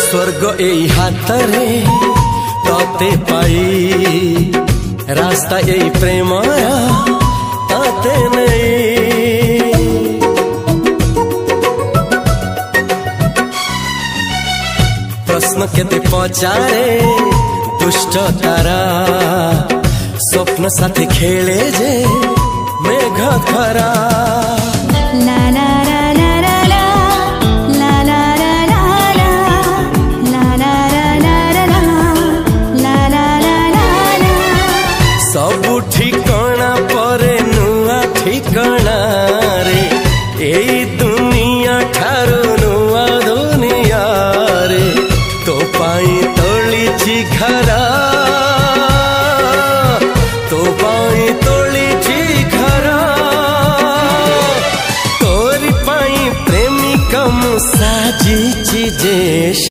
स्वर्ग एई हातरे तते पाई रास्ता एई प्रेमया तते नहीं। प्रश्न केते पचारे दुष्ट तारा स्वप्न साथी खेले जे मेघ खरा। ला ला ला ला ला ला ला ला ला ला ला ला ला ला। सबु ठिकाना परे नुआ ठिकाना रे एई दुनिया ठारू नुआ दुनिया रे। तो पाई तोलिछि घरा तो पाई तोलिछि घरा तोरी पाई प्रेमिका मु साजिछि जे।